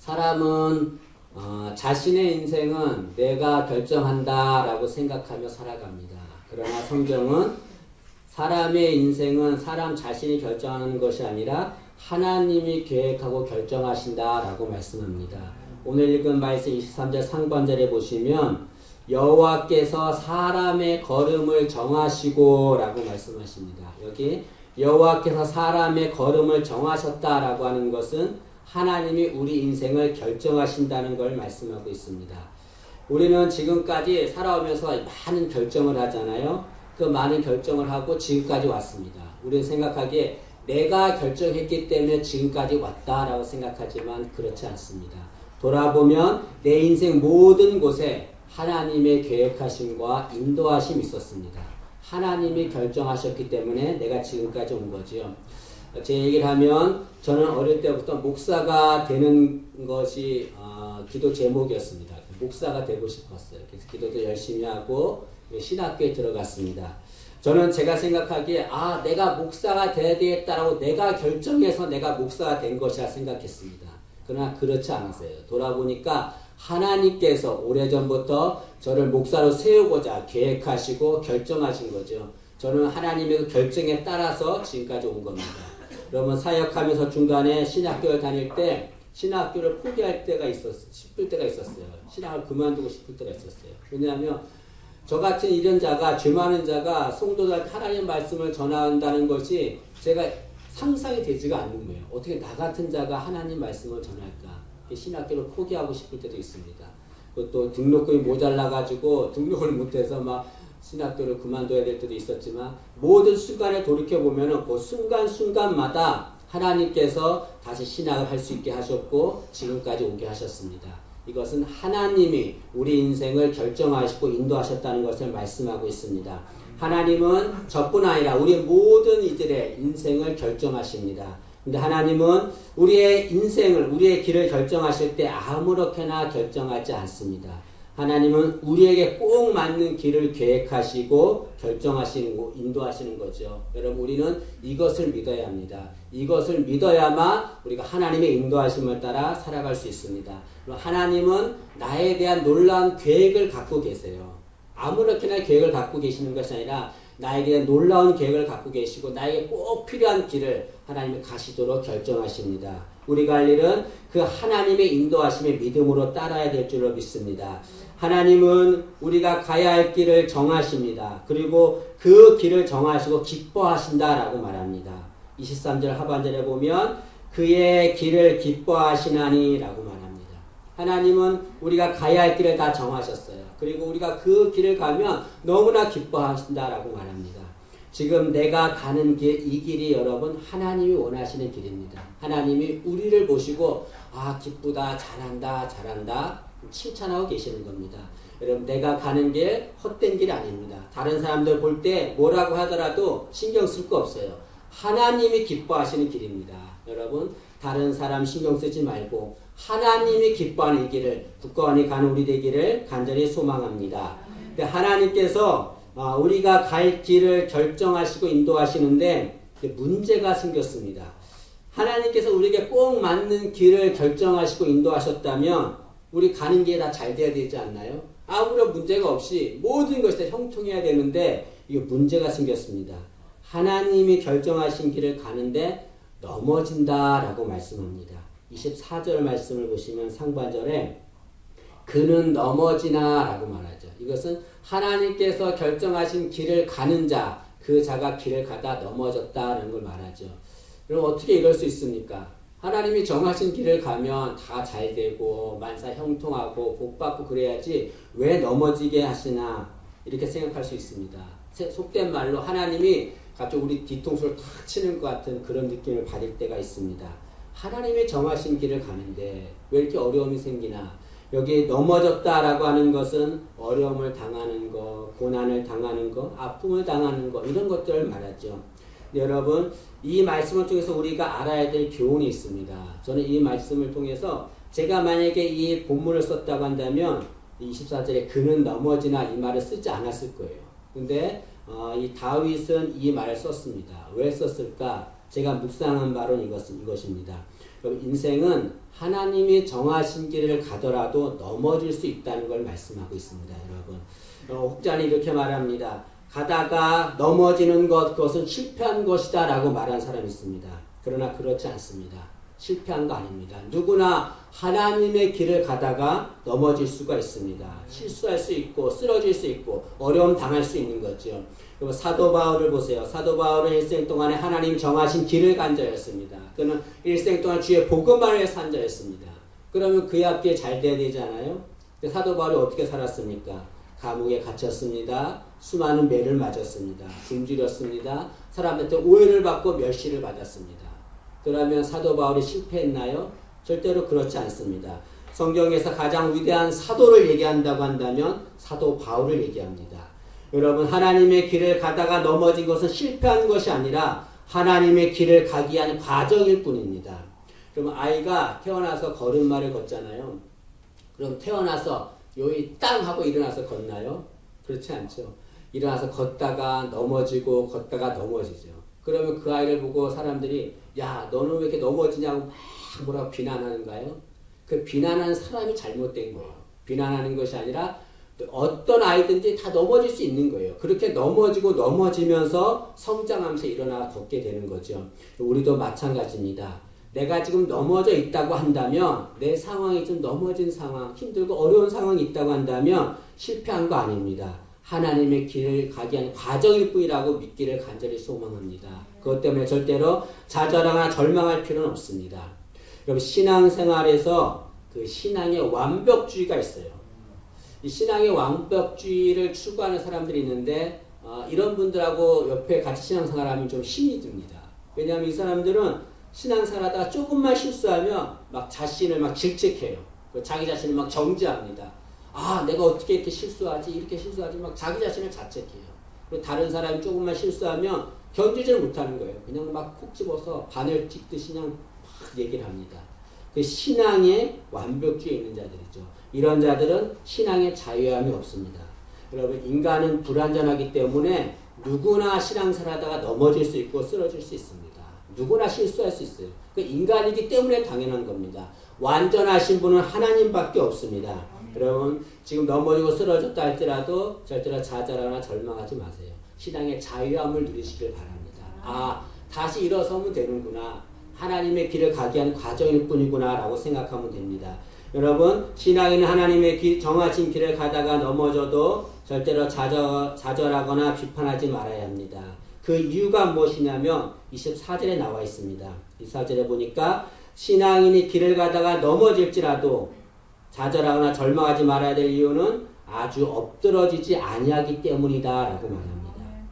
사람은 자신의 인생은 내가 결정한다 라고 생각하며 살아갑니다. 그러나 성경은 사람의 인생은 사람 자신이 결정하는 것이 아니라 하나님이 계획하고 결정하신다 라고 말씀합니다. 오늘 읽은 말씀 23절 상반절에 보시면 여호와께서 사람의 걸음을 정하시고 라고 말씀하십니다. 여기 여호와께서 사람의 걸음을 정하셨다 라고 하는 것은 하나님이 우리 인생을 결정하신다는 걸 말씀하고 있습니다. 우리는 지금까지 살아오면서 많은 결정을 하잖아요. 그 많은 결정을 하고 지금까지 왔습니다. 우리는 생각하기에 내가 결정했기 때문에 지금까지 왔다라고 생각하지만 그렇지 않습니다. 돌아보면 내 인생 모든 곳에 하나님의 계획하심과 인도하심이 있었습니다. 하나님이 결정하셨기 때문에 내가 지금까지 온 거지요. 제 얘기를 하면 저는 어릴 때부터 목사가 되는 것이 기도 제목이었습니다. 목사가 되고 싶었어요. 그래서 기도도 열심히 하고 신학교에 들어갔습니다. 저는 제가 생각하기에 내가 목사가 돼야 되겠다라고 내가 결정해서 내가 목사가 된 것이라 생각했습니다. 그러나 그렇지 않았어요. 돌아보니까 하나님께서 오래전부터 저를 목사로 세우고자 계획하시고 결정하신 거죠. 저는 하나님의 그 결정에 따라서 지금까지 온 겁니다. 여러분 사역하면서 중간에 신학교를 다닐 때 신학교를 포기할 때가 싶을 때가 있었어요. 신학을 그만두고 싶을 때가 있었어요. 왜냐하면 저 같은 이런 자가, 죄 많은 자가 성도들한테 하나님 말씀을 전한다는 것이 제가 상상이 되지가 않는 거예요. 어떻게 나 같은 자가 하나님 말씀을 전할까? 신학교를 포기하고 싶을 때도 있습니다. 또 등록금이 모자라가지고 등록을 못해서 막 신학교를 그만둬야 될 때도 있었지만 모든 순간에 돌이켜보면 그 순간순간마다 하나님께서 다시 신학을 할 수 있게 하셨고 지금까지 오게 하셨습니다. 이것은 하나님이 우리 인생을 결정하시고 인도하셨다는 것을 말씀하고 있습니다. 하나님은 저뿐 아니라 우리 모든 이들의 인생을 결정하십니다. 근데 하나님은 우리의 인생을, 우리의 길을 결정하실 때 아무렇게나 결정하지 않습니다. 하나님은 우리에게 꼭 맞는 길을 계획하시고 결정하시는 거, 인도하시는 거죠. 여러분 우리는 이것을 믿어야 합니다. 이것을 믿어야만 우리가 하나님의 인도하심을 따라 살아갈 수 있습니다. 하나님은 나에 대한 놀라운 계획을 갖고 계세요. 아무렇게나 계획을 갖고 계시는 것이 아니라 나에게 대한 놀라운 계획을 갖고 계시고 나에게 꼭 필요한 길을 하나님이 가시도록 결정하십니다. 우리가 할 일은 그 하나님의 인도하심에 믿음으로 따라야 될 줄로 믿습니다. 하나님은 우리가 가야 할 길을 정하십니다. 그리고 그 길을 정하시고 기뻐하신다라고 말합니다. 23절 하반절에 보면 그의 길을 기뻐하시나니 라고 말합니다. 하나님은 우리가 가야 할 길을 다 정하셨어요. 그리고 우리가 그 길을 가면 너무나 기뻐하신다라고 말합니다. 지금 내가 가는 길, 이 길이 여러분 하나님이 원하시는 길입니다. 하나님이 우리를 보시고 기쁘다, 잘한다 칭찬하고 계시는 겁니다. 여러분 내가 가는 길 헛된 길 아닙니다. 다른 사람들 볼 때 뭐라고 하더라도 신경 쓸 거 없어요. 하나님이 기뻐하시는 길입니다. 여러분 다른 사람 신경 쓰지 말고 하나님이 기뻐하는 이 길을 굳건히 가는 우리 되기를 간절히 소망합니다. 하나님께서 우리가 갈 길을 결정하시고 인도하시는데 문제가 생겼습니다. 하나님께서 우리에게 꼭 맞는 길을 결정하시고 인도하셨다면 우리 가는 길이 다 잘 돼야 되지 않나요? 아무런 문제가 없이 모든 것이 다 형통해야 되는데 이게 문제가 생겼습니다. 하나님이 결정하신 길을 가는데 넘어진다라고 말씀합니다. 24절 말씀을 보시면 상반절에 그는 넘어지나 라고 말하죠. 이것은 하나님께서 결정하신 길을 가는 자, 그 자가 길을 가다 넘어졌다는 걸 말하죠. 그럼 어떻게 이럴 수 있습니까? 하나님이 정하신 길을 가면 다 잘 되고 만사 형통하고 복받고 그래야지 왜 넘어지게 하시나 이렇게 생각할 수 있습니다. 속된 말로 하나님이 갑자기 우리 뒤통수를 탁 치는 것 같은 그런 느낌을 받을 때가 있습니다. 하나님이 정하신 길을 가는데 왜 이렇게 어려움이 생기나? 여기 넘어졌다라고 하는 것은 어려움을 당하는 거, 고난을 당하는 거, 아픔을 당하는 거 이런 것들을 말하죠. 여러분 이 말씀을 통해서 우리가 알아야 될 교훈이 있습니다. 저는 이 말씀을 통해서 제가 만약에 이 본문을 썼다고 한다면 24절에 그는 넘어지나 이 말을 쓰지 않았을 거예요. 근데 이 다윗은 이 말을 썼습니다. 왜 썼을까? 제가 묵상한 바로는 이것입니다. 그럼 인생은 하나님이 정하신 길을 가더라도 넘어질 수 있다는 걸 말씀하고 있습니다. 여러분. 혹자는 이렇게 말합니다. 가다가 넘어지는 것, 그것은 실패한 것이다 라고 말한 사람이 있습니다. 그러나 그렇지 않습니다. 실패한 거 아닙니다. 누구나 하나님의 길을 가다가 넘어질 수가 있습니다. 실수할 수 있고 쓰러질 수 있고 어려움 당할 수 있는 거죠. 그리고 사도 바울을 보세요. 사도 바울은 일생 동안에 하나님 정하신 길을 간 자였습니다. 그는 일생 동안 주의 복음만을 산 자였습니다. 그러면 그의 앞에 잘 돼야 되잖아요. 사도 바울이 어떻게 살았습니까? 감옥에 갇혔습니다. 수많은 매를 맞았습니다. 굶주렸습니다. 사람한테 오해를 받고 멸시를 받았습니다. 그러면 사도 바울이 실패했나요? 절대로 그렇지 않습니다. 성경에서 가장 위대한 사도를 얘기한다고 한다면 사도 바울을 얘기합니다. 여러분, 하나님의 길을 가다가 넘어진 것은 실패한 것이 아니라 하나님의 길을 가기 위한 과정일 뿐입니다. 그럼 아이가 태어나서 걸음마를 걷잖아요. 그럼 태어나서 여기 땅 하고 일어나서 걷나요? 그렇지 않죠. 일어나서 걷다가 넘어지고 걷다가 넘어지죠. 그러면 그 아이를 보고 사람들이 야, 너는 왜 이렇게 넘어지냐고 막 뭐라고 비난하는가요? 그 비난하는 사람이 잘못된 거예요. 비난하는 것이 아니라 어떤 아이든지 다 넘어질 수 있는 거예요. 그렇게 넘어지고 넘어지면서 성장하면서 일어나 걷게 되는 거죠. 우리도 마찬가지입니다. 내가 지금 넘어져 있다고 한다면, 내 상황이 좀 넘어진 상황, 힘들고 어려운 상황이 있다고 한다면 실패한 거 아닙니다. 하나님의 길을 가기 위한 과정일 뿐이라고 믿기를 간절히 소망합니다. 그것 때문에 절대로 좌절하거나 절망할 필요는 없습니다. 그럼 신앙생활에서 그 신앙의 완벽주의가 있어요. 이 신앙의 완벽주의를 추구하는 사람들이 있는데 이런 분들하고 옆에 같이 신앙생활하면 좀 힘이 듭니다. 왜냐하면 이 사람들은 신앙생활하다가 조금만 실수하면 막 자신을 막 질책해요. 자기 자신을 막 정죄합니다. 아, 내가 어떻게 이렇게 실수하지? 이렇게 실수하지? 막 자기 자신을 자책해요. 그리고 다른 사람이 조금만 실수하면 견디지를 못하는 거예요. 그냥 막 콕 집어서 바늘 찍듯이 그냥 막 얘기를 합니다. 그 신앙의 완벽주의에 있는 자들이죠. 이런 자들은 신앙의 자유함이 없습니다. 여러분, 인간은 불완전하기 때문에 누구나 신앙생활하다가 넘어질 수 있고 쓰러질 수 있습니다. 누구나 실수할 수 있어요. 그 인간이기 때문에 당연한 겁니다. 완전하신 분은 하나님밖에 없습니다. 여러분, 지금 넘어지고 쓰러졌다 할지라도 절대로 좌절하거나 절망하지 마세요. 신앙의 자유함을 누리시길 바랍니다. 아, 다시 일어서면 되는구나. 하나님의 길을 가기 위한 과정일 뿐이구나 라고 생각하면 됩니다. 여러분, 신앙인은 하나님의 정하신 길을 가다가 넘어져도 절대로 좌절하거나 비판하지 말아야 합니다. 그 이유가 무엇이냐면 24절에 나와 있습니다. 24절에 보니까 신앙인이 길을 가다가 넘어질지라도 좌절하거나 절망하지 말아야 될 이유는 아주 엎드러지지 아니하기 때문이다 라고 말합니다.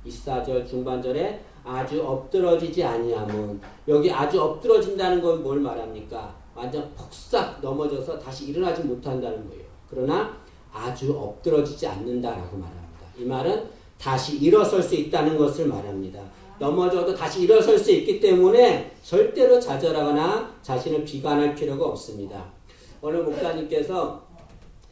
24절 중반절에 아주 엎드러지지 아니함은, 여기 아주 엎드러진다는 건 뭘 말합니까? 완전 폭삭 넘어져서 다시 일어나지 못한다는 거예요. 그러나 아주 엎드러지지 않는다라고 말합니다. 이 말은 다시 일어설 수 있다는 것을 말합니다. 넘어져도 다시 일어설 수 있기 때문에 절대로 좌절하거나 자신을 비관할 필요가 없습니다. 어느 목사님께서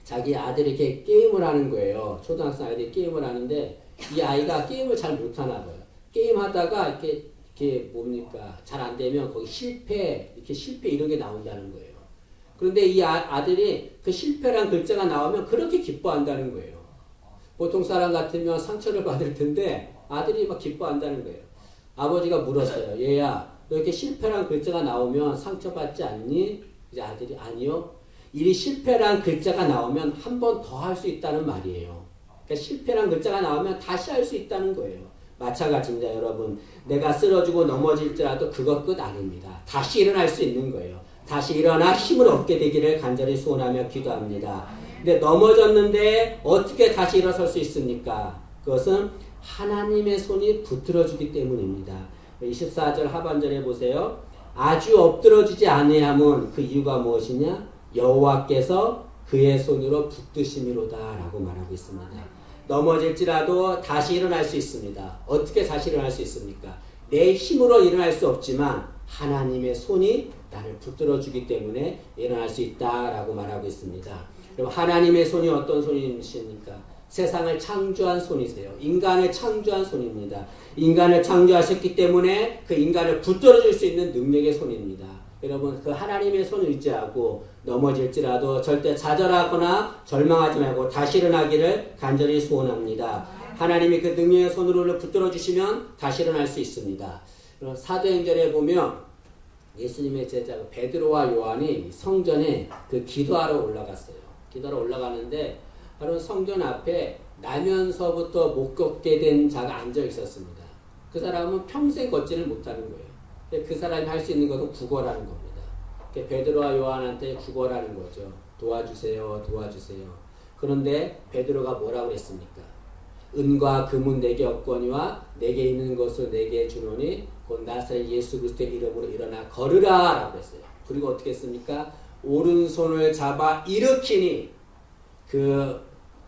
자기 아들이 이렇게 게임을 하는 거예요. 초등학생 아이들이 게임을 하는데 이 아이가 게임을 잘 못하나 봐요. 게임하다가 이렇게 뭡니까? 잘 안 되면 거기 실패 이런 게 나온다는 거예요. 그런데 이 아들이 그 실패란 글자가 나오면 그렇게 기뻐한다는 거예요. 보통 사람 같으면 상처를 받을 텐데 아들이 막 기뻐한다는 거예요. 아버지가 물었어요. 얘야, 너 이렇게 실패란 글자가 나오면 상처받지 않니? 이제 아들이 아니요. 이 실패란 글자가 나오면 한 번 더 할 수 있다는 말이에요. 그러니까 실패란 글자가 나오면 다시 할 수 있다는 거예요. 마찬가지입니다, 여러분. 내가 쓰러지고 넘어질지라도 그것 끝 아닙니다. 다시 일어날 수 있는 거예요. 다시 일어나 힘을 얻게 되기를 간절히 소원하며 기도합니다. 근데 넘어졌는데 어떻게 다시 일어설 수 있습니까? 그것은 하나님의 손이 붙들어주기 때문입니다. 24절 하반절에 보세요. 아주 엎드러지지 아니함은 그 이유가 무엇이냐? 여호와께서 그의 손으로 붙드심이로다 라고 말하고 있습니다. 넘어질지라도 다시 일어날 수 있습니다. 어떻게 다시 일어날 수 있습니까? 내 힘으로 일어날 수 없지만 하나님의 손이 나를 붙들어주기 때문에 일어날 수 있다라고 말하고 있습니다. 그럼 하나님의 손이 어떤 손이십니까? 세상을 창조한 손이세요. 인간을 창조한 손입니다. 인간을 창조하셨기 때문에 그 인간을 붙들어줄 수 있는 능력의 손입니다. 여러분 그 하나님의 손을 의지하고 넘어질지라도 절대 좌절하거나 절망하지 말고 다시 일어나기를 간절히 소원합니다. 하나님이 그 능력의 손으로 붙들어 주시면 다시 일어날 수 있습니다. 사도행전에 보면 예수님의 제자 베드로와 요한이 성전에 그 기도하러 올라갔어요. 기도하러 올라가는데 바로 성전 앞에 나면서부터 못 걷게 된 자가 앉아 있었습니다. 그 사람은 평생 걷지를 못하는 거예요. 그 사람이 할 수 있는 것은 구걸하는 겁니다. 베드로와 요한한테 구걸하는 거죠. 도와주세요, 도와주세요. 그런데 베드로가 뭐라고 했습니까? 은과 금은 내게 없거니와 내게 있는 것을 내게 주노니 곧 나사렛 예수 그리스도의 이름으로 일어나 걸으라 라고 했어요. 그리고 어떻게 했습니까? 오른손을 잡아 일으키니 그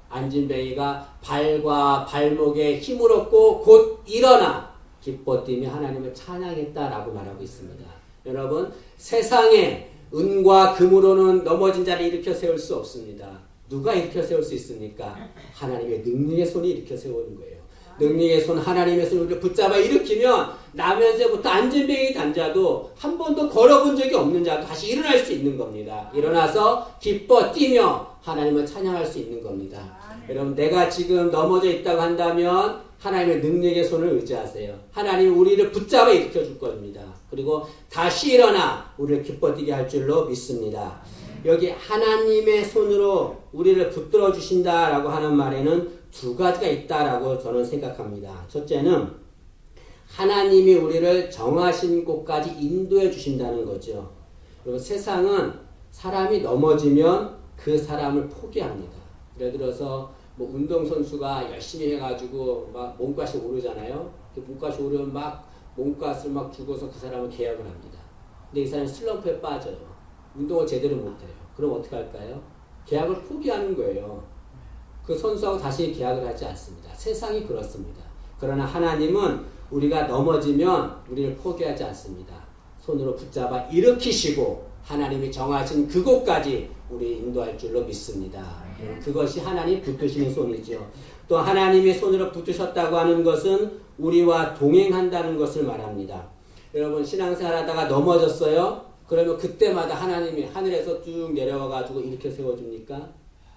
안진뱅이가 발과 발목에 힘을 얻고 곧 일어나 기뻐 뛰며 하나님을 찬양했다라고 말하고 있습니다. 여러분, 세상에 은과 금으로는 넘어진 자를 일으켜 세울 수 없습니다. 누가 일으켜 세울 수 있습니까? 하나님의 능력의 손이 일으켜 세우는 거예요. 능력의 손, 하나님의 손을 붙잡아 일으키면 나면서부터 안진뱅이 단자도 한 번도 걸어본 적이 없는 자도 다시 일어날 수 있는 겁니다. 일어나서 기뻐 뛰며 하나님을 찬양할 수 있는 겁니다. 여러분, 내가 지금 넘어져 있다고 한다면 하나님의 능력의 손을 의지하세요. 하나님이 우리를 붙잡아 일으켜 줄 겁니다. 그리고 다시 일어나 우리를 기뻐 뛰게 할 줄로 믿습니다. 여기 하나님의 손으로 우리를 붙들어 주신다라고 하는 말에는 두 가지가 있다라고 저는 생각합니다. 첫째는 하나님이 우리를 정하신 곳까지 인도해 주신다는 거죠. 그리고 세상은 사람이 넘어지면 그 사람을 포기합니다. 예를 들어서 뭐 운동선수가 열심히 해가지고 막 몸값이 오르잖아요. 그 몸값이 오르면 막 몸값을 막 주고서 그 사람을 계약을 합니다. 근데 이 사람이 슬럼프에 빠져요. 운동을 제대로 못해요. 그럼 어떻게 할까요? 계약을 포기하는 거예요. 그 선수하고 다시 계약을 하지 않습니다. 세상이 그렇습니다. 그러나 하나님은 우리가 넘어지면 우리를 포기하지 않습니다. 손으로 붙잡아 일으키시고 하나님이 정하신 그곳까지 우리 인도할 줄로 믿습니다. 그것이 하나님 붙드시는 손이죠. 또 하나님의 손으로 붙드셨다고 하는 것은 우리와 동행한다는 것을 말합니다. 여러분, 신앙생활 하다가 넘어졌어요? 그러면 그때마다 하나님이 하늘에서 쭉 내려와가지고 이렇게 세워줍니까?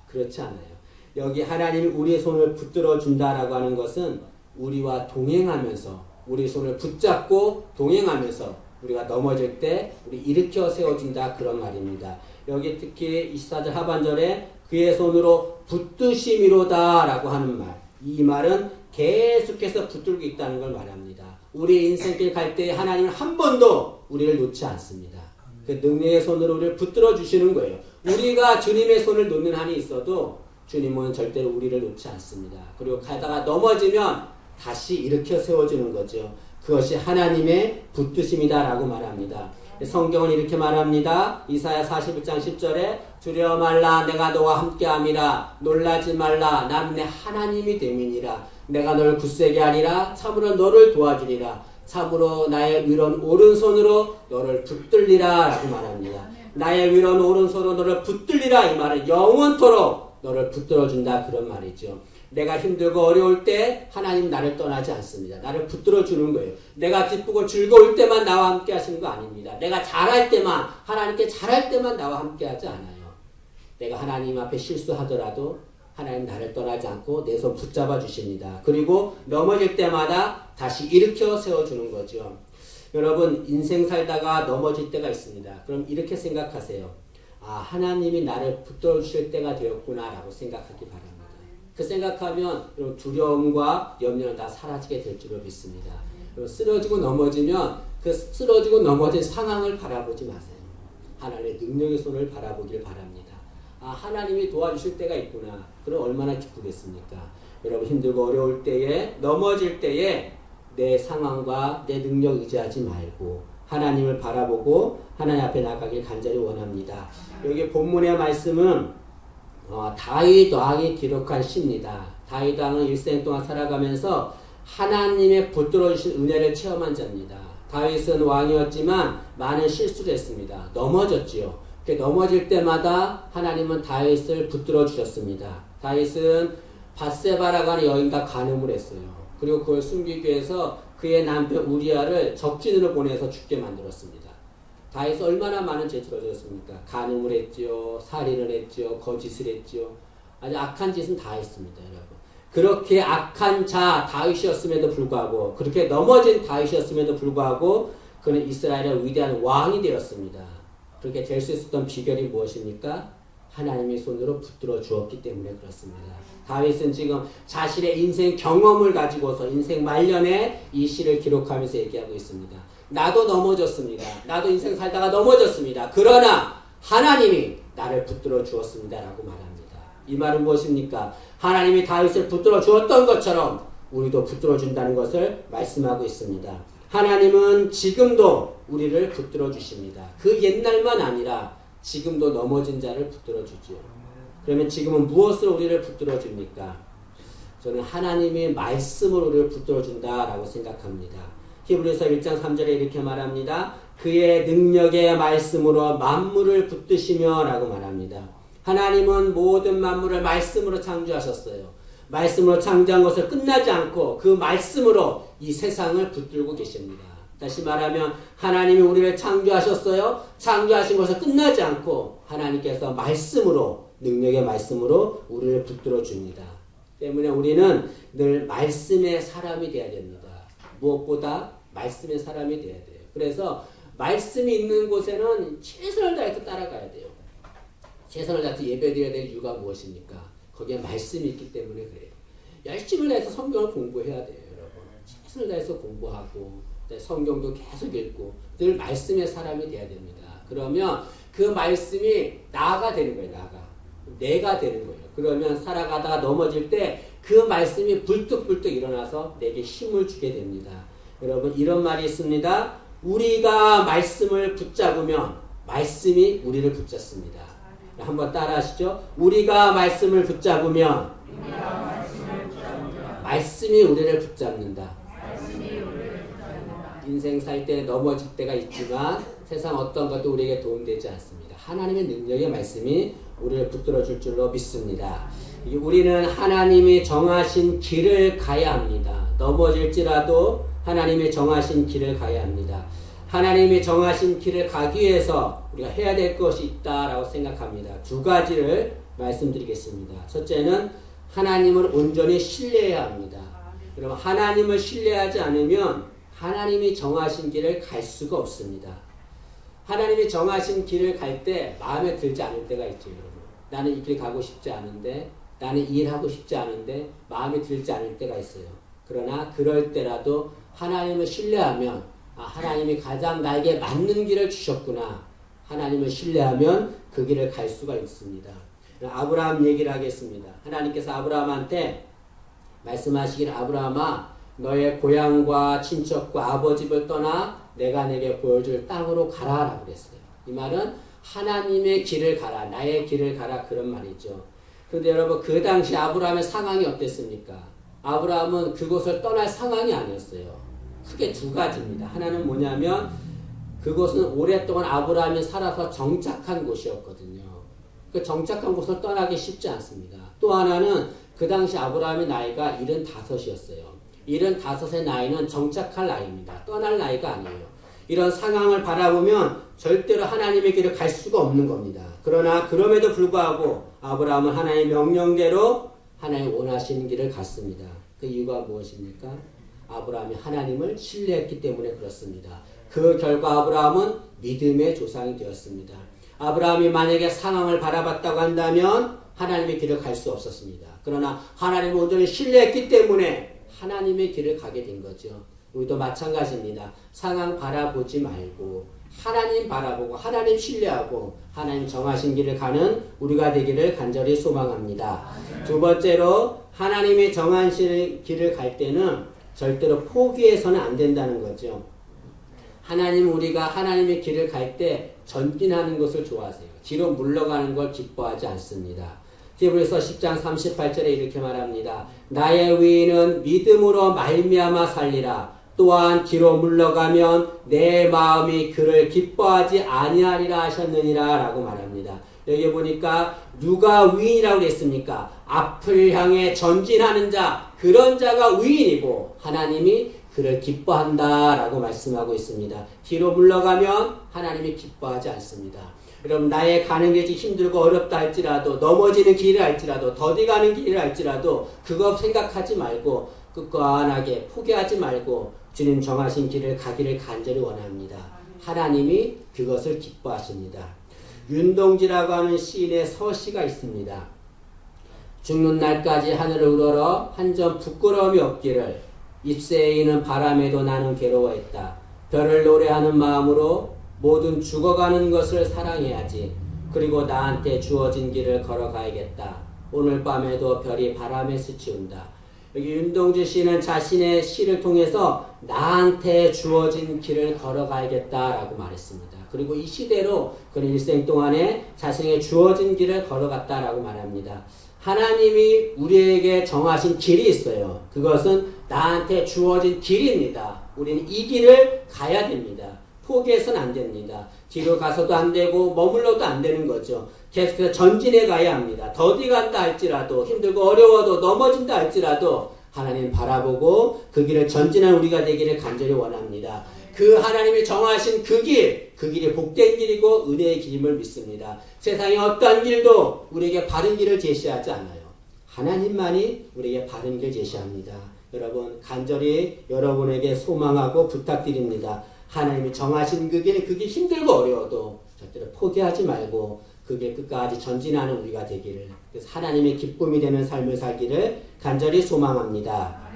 그렇지 않아요. 여기 하나님이 우리의 손을 붙들어 준다라고 하는 것은 우리와 동행하면서 우리 손을 붙잡고 동행하면서 우리가 넘어질 때 우리 일으켜 세워준다 그런 말입니다. 여기 특히 24절 하반절에 그의 손으로 붙드심이로다 라고 하는 말, 이 말은 계속해서 붙들고 있다는 걸 말합니다. 우리 인생길 갈 때 하나님은 한 번도 우리를 놓지 않습니다. 그 능력의 손으로 우리를 붙들어 주시는 거예요. 우리가 주님의 손을 놓는 한이 있어도 주님은 절대로 우리를 놓지 않습니다. 그리고 가다가 넘어지면 다시 일으켜 세워주는 거죠. 그것이 하나님의 붙드심이다라고 말합니다. 성경은 이렇게 말합니다. 이사야 41장 10절에 두려워 말라 내가 너와 함께함이라 놀라지 말라 나는 내 하나님이 됨이니라 내가 너를 굳세게 하리라 참으로 너를 도와주리라 참으로 나의 위로는 오른손으로 너를 붙들리라 라고 말합니다. 나의 위로는 오른손으로 너를 붙들리라 이 말은 영원토록 너를 붙들어준다 그런 말이죠. 내가 힘들고 어려울 때 하나님 나를 떠나지 않습니다. 나를 붙들어 주는 거예요. 내가 기쁘고 즐거울 때만 나와 함께 하시는 거 아닙니다. 내가 잘할 때만 하나님께 잘할 때만 나와 함께 하지 않아요. 내가 하나님 앞에 실수하더라도 하나님 나를 떠나지 않고 내 손 붙잡아 주십니다. 그리고 넘어질 때마다 다시 일으켜 세워주는 거죠. 여러분 인생 살다가 넘어질 때가 있습니다. 그럼 이렇게 생각하세요. 아, 하나님이 나를 붙들어 주실 때가 되었구나 라고 생각하기 바랍니다. 그 생각하면 두려움과 염려는 다 사라지게 될 줄로 믿습니다. 쓰러지고 넘어지면 그 쓰러지고 넘어진 상황을 바라보지 마세요. 하나님의 능력의 손을 바라보길 바랍니다. 아, 하나님이 도와주실 때가 있구나. 그럼 얼마나 기쁘겠습니까? 여러분 힘들고 어려울 때에 넘어질 때에 내 상황과 내 능력 의지하지 말고 하나님을 바라보고 하나님 앞에 나가길 간절히 원합니다. 여기 본문의 말씀은 다윗 왕이 기록한 시입니다. 다윗 왕은 일생 동안 살아가면서 하나님의 붙들어 주신 은혜를 체험한 자입니다. 다윗은 왕이었지만 많은 실수를 했습니다. 넘어졌지요. 넘어질 때마다 하나님은 다윗을 붙들어 주셨습니다. 다윗은 밧세바라고 하는 여인과 간음을 했어요. 그리고 그걸 숨기기 위해서 그의 남편 우리아를 적진으로 보내서 죽게 만들었습니다. 다윗은 얼마나 많은 죄를 저질렀습니까? 간음을 했지요, 살인을 했지요, 거짓을 했지요. 아주 악한 짓은 다 했습니다, 여러분. 그렇게 악한 자 다윗이었음에도 불구하고, 그렇게 넘어진 다윗이었음에도 불구하고 그는 이스라엘의 위대한 왕이 되었습니다. 그렇게 될 수 있었던 비결이 무엇입니까? 하나님의 손으로 붙들어 주었기 때문에 그렇습니다. 다윗은 지금 자신의 인생 경험을 가지고서 인생 말년에 이 시를 기록하면서 얘기하고 있습니다. 나도 넘어졌습니다. 나도 인생 살다가 넘어졌습니다. 그러나 하나님이 나를 붙들어 주었습니다. 라고 말합니다. 이 말은 무엇입니까? 하나님이 다윗을 붙들어 주었던 것처럼 우리도 붙들어 준다는 것을 말씀하고 있습니다. 하나님은 지금도 우리를 붙들어 주십니다. 그 옛날만 아니라 지금도 넘어진 자를 붙들어 주지요. 그러면 지금은 무엇으로 우리를 붙들어 줍니까? 저는 하나님의 말씀으로 우리를 붙들어 준다라고 생각합니다. 히브리서 1장 3절에 이렇게 말합니다. 그의 능력의 말씀으로 만물을 붙드시며 라고 말합니다. 하나님은 모든 만물을 말씀으로 창조하셨어요. 말씀으로 창조한 것을 끝나지 않고 그 말씀으로 이 세상을 붙들고 계십니다. 다시 말하면 하나님이 우리를 창조하셨어요. 창조하신 것을 끝나지 않고 하나님께서 말씀으로, 능력의 말씀으로 우리를 붙들어 줍니다. 때문에 우리는 늘 말씀의 사람이 되어야 됩니다. 무엇보다 말씀의 사람이 되어야 돼요. 그래서 말씀이 있는 곳에는 최선을 다해서 따라가야 돼요. 최선을 다해서 예배드려야 될 이유가 무엇입니까? 거기에 말씀이 있기 때문에 그래요. 열심을 다해서 성경을 공부해야 돼요, 여러분. 최선을 다해서 공부하고 성경도 계속 읽고 늘 말씀의 사람이 돼야 됩니다. 그러면 그 말씀이 나가 되는 거예요. 내가 되는 거예요. 그러면 살아가다가 넘어질 때 그 말씀이 불뚝불뚝 일어나서 내게 힘을 주게 됩니다. 여러분, 이런 말이 있습니다. 우리가 말씀을 붙잡으면 말씀이 우리를 붙잡습니다. 한번 따라 하시죠. 우리가 말씀을 붙잡으면 말씀이 우리를 붙잡는다. 인생 살 때 넘어질 때가 있지만 세상 어떤 것도 우리에게 도움되지 않습니다. 하나님의 능력의 말씀이 우리를 붙들어 줄 줄로 믿습니다. 우리는 하나님이 정하신 길을 가야 합니다. 넘어질지라도 하나님이 정하신 길을 가야 합니다. 하나님이 정하신 길을 가기 위해서 우리가 해야 될 것이 있다라고 생각합니다. 두 가지를 말씀드리겠습니다. 첫째는 하나님을 온전히 신뢰해야 합니다. 여러분, 하나님을 신뢰하지 않으면 하나님이 정하신 길을 갈 수가 없습니다. 하나님이 정하신 길을 갈 때 마음에 들지 않을 때가 있죠, 여러분. 나는 이 길 가고 싶지 않은데, 나는 이 일 하고 싶지 않은데 마음에 들지 않을 때가 있어요. 그러나 그럴 때라도 하나님을 신뢰하면 하나님이 가장 나에게 맞는 길을 주셨구나. 하나님을 신뢰하면 그 길을 갈 수가 있습니다. 아브라함 얘기를 하겠습니다. 하나님께서 아브라함한테 말씀하시기를 아브라함아 너의 고향과 친척과 아버지 집을 떠나 내가 내게 보여줄 땅으로 가라라고 그랬어요. 이 말은 하나님의 길을 가라, 나의 길을 가라 그런 말이죠. 그런데 여러분 그 당시 아브라함의 상황이 어땠습니까? 아브라함은 그곳을 떠날 상황이 아니었어요. 크게 두 가지입니다. 하나는 뭐냐면 그곳은 오랫동안 아브라함이 살아서 정착한 곳이었거든요. 그 정착한 곳을 떠나기 쉽지 않습니다. 또 하나는 그 당시 아브라함의 나이가 75이었어요. 75의 나이는 정착할 나이입니다. 떠날 나이가 아니에요. 이런 상황을 바라보면 절대로 하나님의 길을 갈 수가 없는 겁니다. 그러나 그럼에도 불구하고 아브라함은 하나님의 명령대로 하나님 원하시는 길을 갔습니다. 그 이유가 무엇입니까? 아브라함이 하나님을 신뢰했기 때문에 그렇습니다. 그 결과 아브라함은 믿음의 조상이 되었습니다. 아브라함이 만약에 상황을 바라봤다고 한다면 하나님의 길을 갈 수 없었습니다. 그러나 하나님을 온전히 신뢰했기 때문에 하나님의 길을 가게 된 거죠. 우리도 마찬가지입니다. 상황 바라보지 말고 하나님 바라보고 하나님 신뢰하고 하나님 정하신 길을 가는 우리가 되기를 간절히 소망합니다. 두 번째로 하나님이 정하신 길을 갈 때는 절대로 포기해서는 안 된다는 거죠. 우리가 하나님의 길을 갈 때 전진하는 것을 좋아하세요. 뒤로 물러가는 걸 기뻐하지 않습니다. 히브리서 10장 38절에 이렇게 말합니다. 나의 의인은 믿음으로 말미암아 살리라. 또한 뒤로 물러가면 내 마음이 그를 기뻐하지 아니하리라 하셨느니라 라고 말합니다. 여기 보니까 누가 의인이라고 그랬습니까? 앞을 향해 전진하는 자, 그런 자가 의인이고 하나님이 그를 기뻐한다라고 말씀하고 있습니다. 뒤로 물러가면 하나님이 기뻐하지 않습니다. 여러분 나의 가는 길이 힘들고 어렵다 할지라도 넘어지는 길을 할지라도 더디 가는 길을 할지라도 그거 생각하지 말고 끝관하게 포기하지 말고 주님 정하신 길을 가기를 간절히 원합니다. 하나님이 그것을 기뻐하십니다. 윤동지라고 하는 시인의 서시가 있습니다. 죽는 날까지 하늘을 우러러 한 점 부끄러움이 없기를 잎새에 있는 바람에도 나는 괴로워했다. 별을 노래하는 마음으로 모든 죽어가는 것을 사랑해야지. 그리고 나한테 주어진 길을 걸어가야겠다. 오늘 밤에도 별이 바람에 스치운다. 여기 윤동주 씨는 자신의 시를 통해서 나한테 주어진 길을 걸어가야겠다라고 말했습니다. 그리고 이 시대로 그는 일생 동안에 자신에게 주어진 길을 걸어갔다라고 말합니다. 하나님이 우리에게 정하신 길이 있어요. 그것은 나한테 주어진 길입니다. 우리는 이 길을 가야 됩니다. 포기해서는 안 됩니다. 뒤로 가서도 안 되고 머물러도 안 되는 거죠. 계속해서 전진해 가야 합니다. 더디 간다 할지라도 힘들고 어려워도 넘어진다 할지라도 하나님 바라보고 그 길을 전진한 우리가 되기를 간절히 원합니다. 그 하나님이 정하신 그 길이 복된 길이고 은혜의 길임을 믿습니다. 세상의 어떠한 길도 우리에게 바른 길을 제시하지 않아요. 하나님만이 우리에게 바른 길을 제시합니다. 여러분 간절히 여러분에게 소망하고 부탁드립니다. 하나님이 정하신 그 길, 그게 힘들고 어려워도 절대로 포기하지 말고 그 길 끝까지 전진하는 우리가 되기를, 그래서 하나님의 기쁨이 되는 삶을 살기를 간절히 소망합니다.